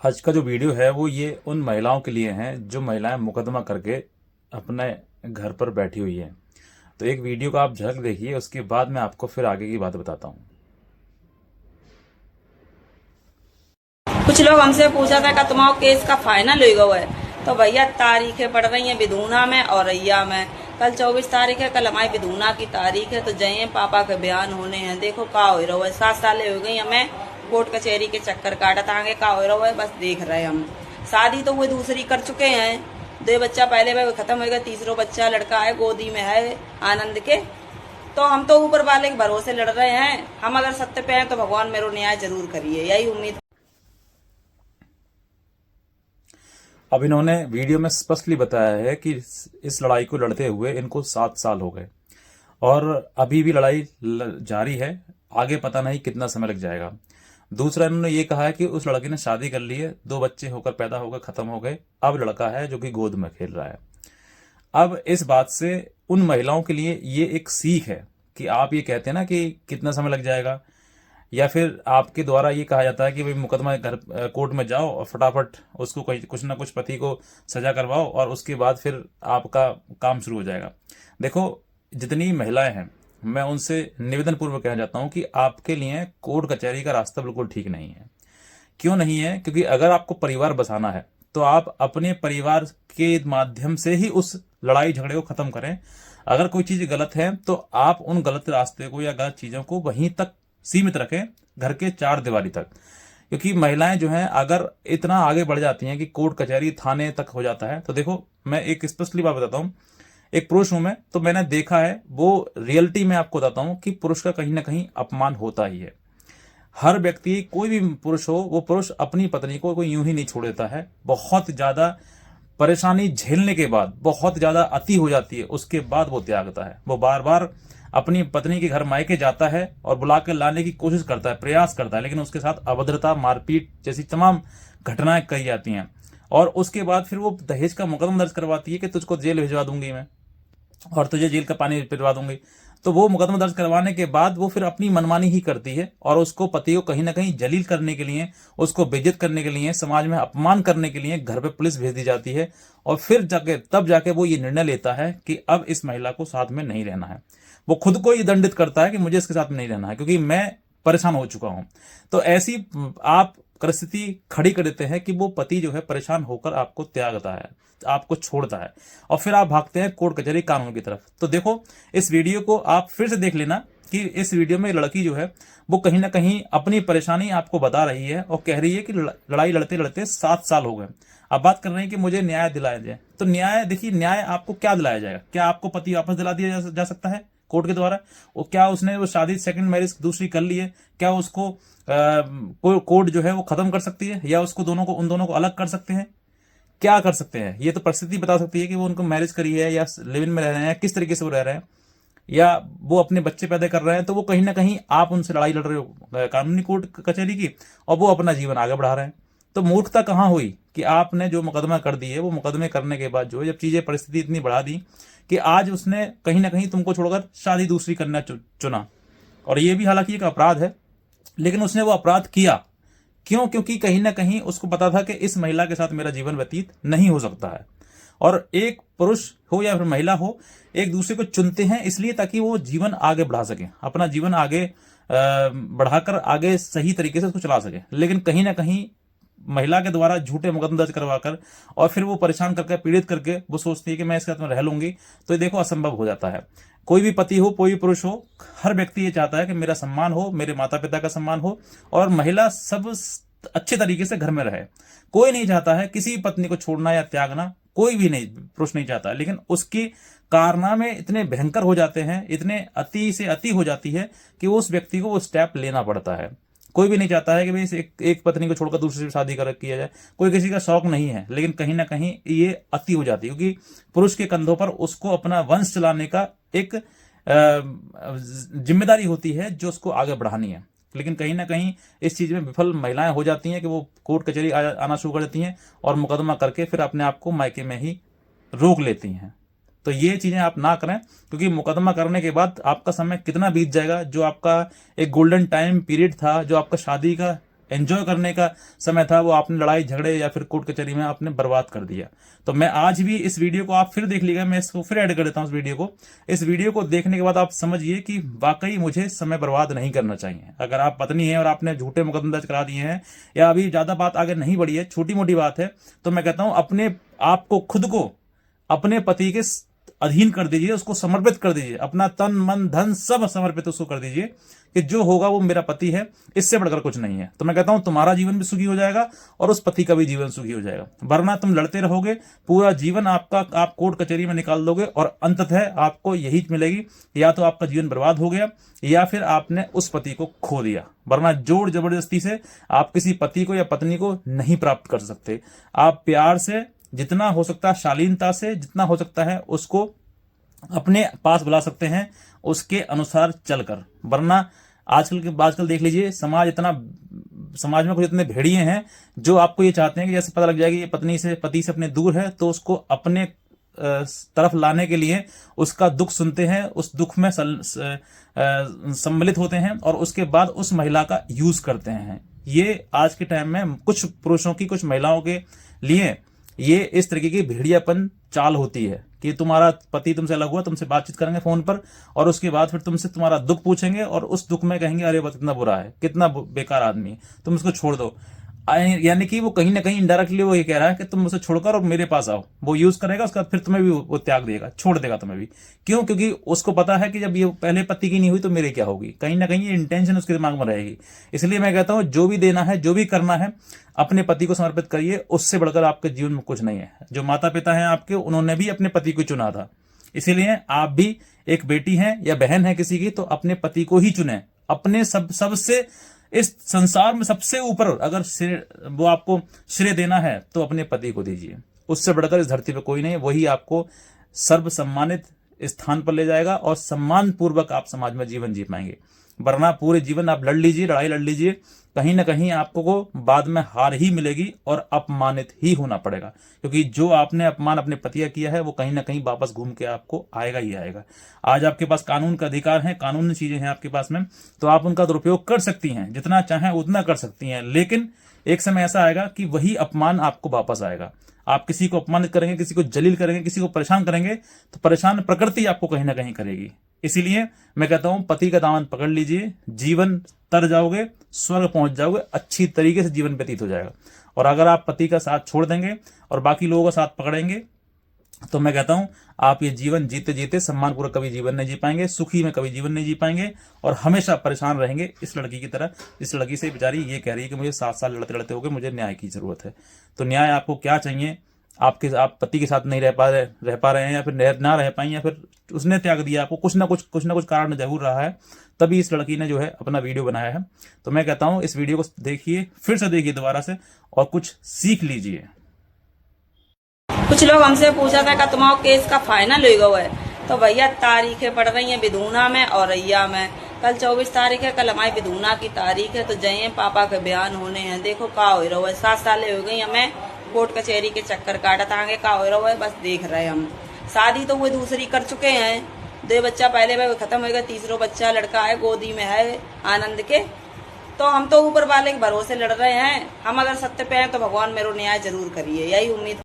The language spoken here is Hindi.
आज का जो वीडियो है वो ये उन महिलाओं के लिए हैं जो महिलाएं मुकदमा करके अपने घर पर बैठी हुई हैं। तो एक वीडियो का आप झलक देखिए, उसके बाद मैं आपको फिर आगे की बात बताता हूँ। कुछ लोग हमसे पूछा था कि तुम्हारा केस का फाइनल हो गया है। तो भैया तारीखें पड़ रही हैं विधूना में और रैया में। कल 24 तारीख है, कल हमारी विधूना की तारीख है। तो जय पापा के बयान होने हैं। देखो का हो रहा है, 7 साल हो गई हमें कोर्ट कचहरी के चक्कर काटा था। आगे का हो रहा है बस देख रहे हैं हम। शादी तो वो दूसरी कर चुके हैं, 2 बच्चा पहले में खत्म हो गया, तीसरा बच्चा लड़का है गोदी में है आनंद के। तो हम तो ऊपर वाले के भरोसे लड़ रहे हैं। हम अगर सत्य पे हैं तो भगवान मेरे न्याय जरूर करिए, यही उम्मीद। अब इन्होंने वीडियो में स्पष्टली बताया है कि इस लड़ाई को लड़ते हुए इनको 7 साल हो गए और अभी भी लड़ाई जारी है। आगे पता नहीं कितना समय लग जाएगा। दूसरा, इन्होंने ये कहा है कि उस लड़की ने शादी कर ली है, 2 बच्चे होकर पैदा हो गए, खत्म हो गए, अब लड़का है जो कि गोद में खेल रहा है। अब इस बात से उन महिलाओं के लिए ये एक सीख है कि आप ये कहते हैं ना कि कितना समय लग जाएगा, या फिर आपके द्वारा ये कहा जाता है कि भाई मुकदमा घर कोर्ट में जाओ और फटाफट उसको कुछ ना कुछ पति को सजा करवाओ और उसके बाद फिर आपका काम शुरू हो जाएगा। देखो, जितनी महिलाएं हैं मैं उनसे निवेदन पूर्वक कहना चाहता हूं कि आपके लिए कोर्ट कचहरी का रास्ता बिल्कुल ठीक नहीं है। क्यों नहीं है? क्योंकि अगर आपको परिवार बसाना है तो आप अपने परिवार के माध्यम से ही उस लड़ाई झगड़े को खत्म करें। अगर कोई चीज गलत है तो आप उन गलत रास्ते को या गलत चीजों को वहीं तक सीमित रखें, घर के 4 दीवारी तक। क्योंकि महिलाएं जो हैं अगर इतना आगे बढ़ जाती हैं कि कोर्ट कचहरी थाने तक हो जाता है, तो देखो मैं एक स्पष्टली बात बताता हूं। एक पुरुष हूं मैं, तो मैंने देखा है, वो रियलिटी में आपको बताता हूं कि पुरुष का कहीं ना कहीं अपमान होता ही है। हर व्यक्ति, कोई भी पुरुष हो, वो पुरुष अपनी पत्नी को कोई यूं ही नहीं छोड़ देता है। बहुत ज्यादा परेशानी झेलने के बाद, बहुत ज्यादा अति हो जाती है, उसके बाद वो त्यागता है। वो बार बार अपनी पत्नी के घर मायके जाता है और बुला कर लाने की कोशिश करता है, प्रयास करता है, लेकिन उसके साथ अभद्रता, मारपीट जैसी तमाम घटनाएं कही जाती हैं। और उसके बाद फिर वो दहेज का मुकदमा दर्ज करवाती है कि तुझको जेल भिजवा दूंगी मैं और तुझे जेल का पानी पिलवा दूंगी। तो वो मुकदमा दर्ज करवाने के बाद वो फिर अपनी मनमानी ही करती है और उसको पति को कहीं ना कहीं जलील करने के लिए, उसको बेइज्जत करने के लिए, समाज में अपमान करने के लिए घर पे पुलिस भेज दी जाती है। और फिर तब जाके वो ये निर्णय लेता है कि अब इस महिला को साथ में नहीं रहना है। वो खुद को ये दंडित करता है कि मुझे इसके साथ में नहीं रहना है क्योंकि मैं परेशान हो चुका हूं। तो ऐसी आप परिस्थिति खड़ी कर देते हैं कि वो पति जो है परेशान होकर आपको त्यागता है, आपको छोड़ता है और फिर आप भागते हैं कोर्ट कचहरी कानून की तरफ। तो देखो, इस वीडियो को आप फिर से देख लेना कि इस वीडियो में लड़की जो है वो कहीं ना कहीं अपनी परेशानी आपको बता रही है और कह रही है कि लड़ाई लड़ते लड़ते 7 साल हो गए। अब बात कर रहे हैं कि मुझे न्याय दिलाया जाए। तो न्याय, देखिए, न्याय आपको क्या दिलाया जाएगा? क्या आपको पति वापस दिला दिया जा सकता है कोर्ट के द्वारा? वो क्या उसने वो शादी सेकंड मैरिज दूसरी कर ली है, क्या उसको कोर्ट जो है वो खत्म कर सकती है या उसको उन दोनों को अलग कर सकते हैं? क्या कर सकते हैं? ये तो परिस्थिति बता सकती है कि वो उनको मैरिज करी है या लिव इन में रह रहे हैं, किस तरीके से वो रह रहे हैं, या वो अपने बच्चे पैदा कर रहे हैं। तो वो कहीं ना कहीं आप उनसे लड़ाई लड़ रहे हो कानूनी कोर्ट कचहरी की और वो अपना जीवन आगे बढ़ा रहे हैं। तो मूर्खता कहां हुई कि आपने जो मुकदमा कर दी है, वो मुकदमे करने के बाद जो है, जब चीजें परिस्थिति इतनी बढ़ा दी कि आज उसने कहीं ना कहीं तुमको छोड़कर शादी दूसरी करना चुना। और ये भी हालांकि एक अपराध है, लेकिन उसने वो अपराध किया क्यों? क्योंकि कहीं ना कहीं उसको पता था कि इस महिला के साथ मेरा जीवन व्यतीत नहीं हो सकता है। और एक पुरुष हो या फिर महिला हो, एक दूसरे को चुनते हैं इसलिए ताकि वो जीवन आगे बढ़ा सके, अपना जीवन आगे बढ़ाकर आगे सही तरीके से उसको चला सके। लेकिन कहीं ना कहीं महिला के द्वारा झूठे मुकदमे दर्ज करवाकर और फिर वो परेशान करके, पीड़ित करके वो सोचती है कि मैं इसके साथ में रह लूंगी। तो ये देखो, असंभव हो जाता है। कोई भी पति हो, कोई भी पुरुष हो, हर व्यक्ति ये चाहता है कि मेरा सम्मान हो, मेरे माता पिता का सम्मान हो और महिला सब अच्छे तरीके से घर में रहे। कोई नहीं चाहता है किसी पत्नी को छोड़ना या त्यागना, कोई भी नहीं, पुरुष नहीं चाहता। लेकिन उसके कारनामे इतने भयंकर हो जाते हैं, इतने अति से अति हो जाती है कि उस व्यक्ति को वो स्टेप लेना पड़ता है। कोई भी नहीं चाहता है कि भाई एक पत्नी को छोड़कर दूसरी से शादी किया जाए, कोई किसी का शौक नहीं है। लेकिन कहीं ना कहीं ये अति हो जाती है क्योंकि पुरुष के कंधों पर उसको अपना वंश चलाने का एक जिम्मेदारी होती है जो उसको आगे बढ़ानी है। लेकिन कहीं ना कहीं इस चीज में विफल महिलाएं हो जाती हैं कि वो कोर्ट कचहरी आना शुरू कर देती हैं और मुकदमा करके फिर अपने आप को मायके में ही रोक लेती हैं। तो ये चीजें आप ना करें क्योंकि मुकदमा करने के बाद आपका समय कितना बीत जाएगा। जो आपका एक गोल्डन टाइम पीरियड था, जो आपका शादी का एंजॉय करने का समय था वो आपने लड़ाई झगड़े या फिर कोर्ट कचहरी में आपने बर्बाद कर दिया। तो मैं आज भी इस वीडियो को आप फिर देख लीजिएगा, मैं इसको फिर ऐड कर देता हूं इस वीडियो को। इस वीडियो को देखने के बाद आप समझिए कि वाकई मुझे समय बर्बाद नहीं करना चाहिए। अगर आप पत्नी है और आपने झूठे मुकदमे दर्ज करा दिए हैं या अभी ज्यादा बात आगे नहीं बढ़ी है, छोटी मोटी बात है, तो मैं कहता हूं अपने आप को, खुद को अपने पति के अधीन कर दीजिए, उसको समर्पित कर दीजिए, अपना तन मन धन सब समर्पित उसको कर दीजिए कि जो होगा वो मेरा पति है, इससे बढ़कर कुछ नहीं है। तो मैं कहता हूं तुम्हारा जीवन भी सुखी हो जाएगा और उस पति का भी जीवन सुखी हो जाएगा। वरना तुम लड़ते रहोगे, पूरा जीवन आपका आप कोर्ट कचहरी में निकाल दोगे और अंततः आपको यही मिलेगी, या तो आपका जीवन बर्बाद हो गया या फिर आपने उस पति को खो दिया। वरना जोर जबरदस्ती से आप किसी पति को या पत्नी को नहीं प्राप्त कर सकते। आप प्यार से, जितना हो सकता है शालीनता से, जितना हो सकता है उसको अपने पास बुला सकते हैं, उसके अनुसार चलकर। वरना आजकल देख लीजिए, समाज में कुछ इतने भेड़िए हैं जो आपको ये चाहते हैं कि जैसे पता लग जाएगा ये पति से अपने दूर है तो उसको अपने तरफ लाने के लिए उसका दुख सुनते हैं, उस दुख में सम्मिलित होते हैं और उसके बाद उस महिला का यूज करते हैं। ये आज के टाइम में कुछ पुरुषों की, कुछ महिलाओं के लिए ये इस तरीके की भेड़ियापन चाल होती है कि तुम्हारा पति तुमसे अलग हुआ, तुमसे बातचीत करेंगे फोन पर और उसके बाद फिर तुमसे तुम्हारा दुख पूछेंगे और उस दुख में कहेंगे अरे बस कितना बुरा है, कितना बेकार आदमी है, तुम इसको छोड़ दो। यानी कि वो कहीं ना कहीं इनडायरेक्टली वो ये कह रहा है कि तुम मुझसे छोड़कर और मेरे पास आओ। वो यूज करेगा, उसका फिर तुम्हें भी वो त्याग देगा, छोड़ देगा तुम्हें भी। क्यों? क्योंकि उसको पता है कि जब ये पहले पति की नहीं हुई तो मेरे क्या होगी। कहीं ना कहीं ये इंटेंशन उसके दिमाग में रहेगी। इसलिए मैं कहता हूं जो भी देना है, जो भी करना है, अपने पति को समर्पित करिए। उससे बढ़कर आपके जीवन में कुछ नहीं है। जो माता पिता हैं आपके, उन्होंने भी अपने पति को चुना था। इसीलिए आप भी एक बेटी हैं या बहन है किसी की, तो अपने पति को ही चुने। अपने सबसे इस संसार में सबसे ऊपर अगर वो आपको श्रेय देना है तो अपने पति को दीजिए। उससे बढ़कर इस धरती पर कोई नहीं। वही आपको सर्व सम्मानित स्थान पर ले जाएगा और सम्मान पूर्वक आप समाज में जीवन जी पाएंगे। वरना पूरे जीवन आप लड़ाई लड़ लीजिए, कहीं ना कहीं आपको बाद में हार ही मिलेगी और अपमानित ही होना पड़ेगा। क्योंकि जो आपने अपमान अपने पति का किया है वो कहीं ना कहीं वापस घूम के आपको आएगा ही आएगा। आज आपके पास कानून का अधिकार है, कानूनी चीजें हैं आपके पास में, तो आप उनका दुरुपयोग कर सकती हैं, जितना चाहें उतना कर सकती हैं। लेकिन एक समय ऐसा आएगा कि वही अपमान आपको वापस आएगा। आप किसी को अपमानित करेंगे, किसी को जलील करेंगे, किसी को परेशान करेंगे तो परेशान प्रकृति आपको कहीं ना कहीं करेगी। इसीलिए मैं कहता हूं पति का दामन पकड़ लीजिए, जीवन तर जाओगे, स्वर्ग पहुंच जाओगे, अच्छी तरीके से जीवन व्यतीत हो जाएगा। और अगर आप पति का साथ छोड़ देंगे और बाकी लोगों का साथ पकड़ेंगे तो मैं कहता हूं आप ये जीवन जीते जीते सम्मानपूर्वक कभी जीवन नहीं जी पाएंगे, सुखी में कभी जीवन नहीं जी पाएंगे और हमेशा परेशान रहेंगे इस लड़की की तरह। इस लड़की से बेचारी ये कह रही है कि मुझे 7 साल लड़ते लड़ते हो गए, मुझे न्याय की जरूरत है। तो न्याय आपको क्या चाहिए? आप पति के साथ नहीं रह पा रहे हैं या फिर ना रह पाई या फिर उसने त्याग दिया आपको, कुछ ना कुछ कारण जरूर रहा है, तभी इस लड़की ने जो है अपना वीडियो बनाया है। तो मैं कहता हूं इस वीडियो को देखिए, फिर से देखिए दोबारा से और कुछ सीख लीजिए। कुछ लोग हमसे पूछा था कि तुम्हारा केस का फाइनल हो गया है, तो भैया तारीखें पड़ रही हैं बिदूना में और रैया में। कल 24 तारीख है, कल हमारी बिदूना की तारीख है, तो जय पापा के बयान होने हैं। देखो का हो रहा है, 7 साल हो गई हमें कोर्ट कचहरी के चक्कर काटा आगे का हो रहा है, बस देख रहे हैं हम। शादी तो वो दूसरी कर चुके हैं, 2 बच्चा पहले वह खत्म हो गया, तीसरा बच्चा लड़का है गोदी में है आनंद के। तो हम तो ऊपर वाले के भरोसे लड़ रहे हैं। हम अगर सत्य पे हैं तो भगवान मेरो न्याय जरूर करिए, यही उम्मीद।